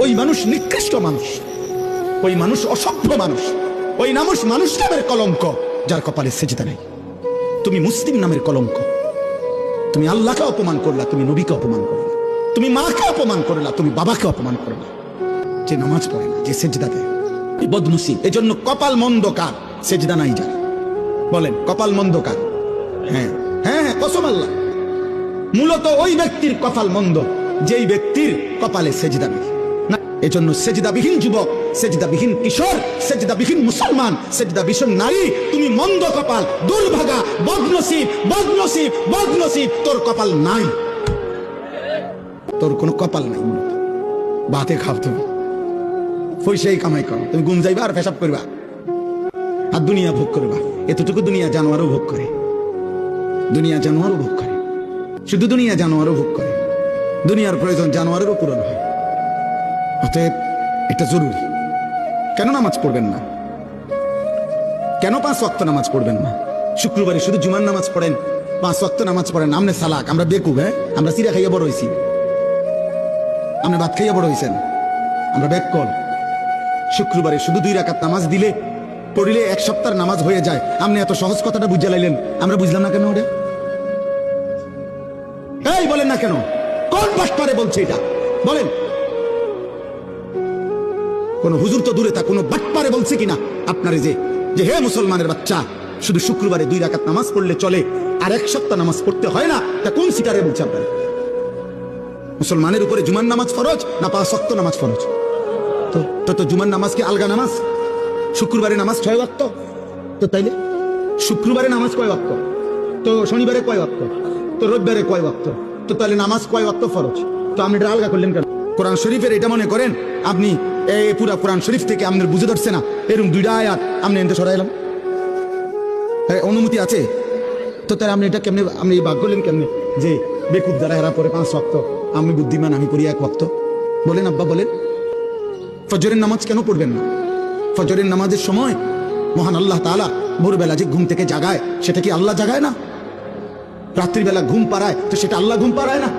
ওই মানুষ নিকৃষ্ট মানুষ, ওই মানুষ অসভ্য মানুষ, ওই মানুষ নামের কলঙ্ক যার কপালে সেজদা নেই। তুমি মুসলিম নামের কলঙ্ক, তুমি আল্লাহকে অপমান করলা, তুমি নবীকে অপমান করলা, তুমি মাকে অপমান করলা, তুমি বাবাকে অপমান করলা। যে নামাজ পড়ে না, যে সেজদা দেয়, বদনসিব। এজন্য কপাল মন্দ কার? সেজদা নাই যার। বলেন কপাল মন্দ কার? হ্যাঁ হ্যাঁ হ্যাঁ, কসম আল্লাহ, মূলত ওই ব্যক্তির কপাল মন্দ যেই ব্যক্তির কপালে সেজদা নেই। না, এজন্য সেজদাবিহীন যুবক, সেজদাবিহীন কিশোর, সেজদাবিহীন মুসলমান, সেজদাবিহীন নারী, তুমি মন্দ কপাল, দুর্ভাগা, বদনসিব, বদনসিব, বদনসিব। তোর কপাল নাই, তোর কোনো কপাল নাই। মূলত বাতে খাও, তুমি পয়সাই কামাই করো, তুমি গুম যাইবা আর পেশাব করবা আর দুনিয়া ভোগ করবা। এতটুকু দুনিয়া জানোয়ারও ভোগ করে, দুনিয়া জানোয়ারও ভোগ করে, শুধু দুনিয়া জানোয়ারও ভোগ করে, দুনিয়ার প্রয়োজন জানোয়ারেরও পূরণ হয়। অতএব এটা জরুরি। কেন নামাজ পড়বেন না? কেন 5 ওয়াক্ত নামাজ পড়বেন না? শুক্রবারে শুধু জুমার নামাজ পড়েন, 5 ওয়াক্ত নামাজ পড়েন। আমনে সালাক, আমরা বেকুব। হ্যাঁ, আমরা চিরা খাইয়া বড় হয়েছি, আমরা ভাত খাইয়া বড় হয়েছেন, আমরা বেককল। শুক্রবারে শুধু 2 রাকাত নামাজ দিলে পড়িলে 1 সপ্তাহের নামাজ হয়ে যায়। আপনি এত সহজ কথাটা বুঝে লাইলেন, আমরা বুঝলাম না কেন ওটা? এই বলেন না কেন? কোন বাটপারে বলছে এটা? বলেন। কোন হুজুর তো দূরে থাক, কোন বাটপারে বলছে কিনা আপনারে যে হে মুসলমানের বাচ্চা, শুধু শুক্রবারে 2 রাকাত নামাজ পড়লে চলে আর 1 সপ্তাহ নামাজ পড়তে হয় না? তা কোন সিটারে বলছে আপনারা? মুসলমানের উপরে জুমার নামাজ ফরজ না 5 ওয়াক্ত নামাজ ফরজ? তো জুমার নামাজ কি আলগা নামাজ? শুক্রবারে নামাজ 6 ওয়াক্ত। তো তাইলে শুক্রবারে নামাজ কয় ওয়াক্ত? তো শনিবারে কয় ওয়াক্ত? তো রবিবারে কয় ওয়াক্ত? তো তাহলে নামাজ কয় ওয়াক্ত ফরজ? তো আপনি এটা আলগা করলেন কেন? কোরআন শরীফের এটা মনে করেন আপনি এই পুরা কোরআন শরীফ থেকে আপনার বুঝে ধরছে না, এরকম 2টা আয়াত আপনি এনতে সরাইলাম, অনুমতি আছে? তো তাহলে আপনি এটা কেমনে, আপনি ভাগ করলেন কেমনে যে বেকুব দ্বারা হেরা পরে 5 ওয়াক্ত, আমি বুদ্ধিমান, আমি পড়ি 1 ওয়াক্ত? বলেন আব্বা, বলেন। ফজরের নামাজ কেন পড়বেন না? ফজরের নামাজের সময় মহান আল্লাহ তাআলা ভোরবেলা যে ঘুম থেকে জাগায়, সেটা কি আল্লাহ জাগায় না? রাত্রিবেলা ঘুম পাড়ায়, তো সেটা আল্লাহ ঘুম পাড়ায় না?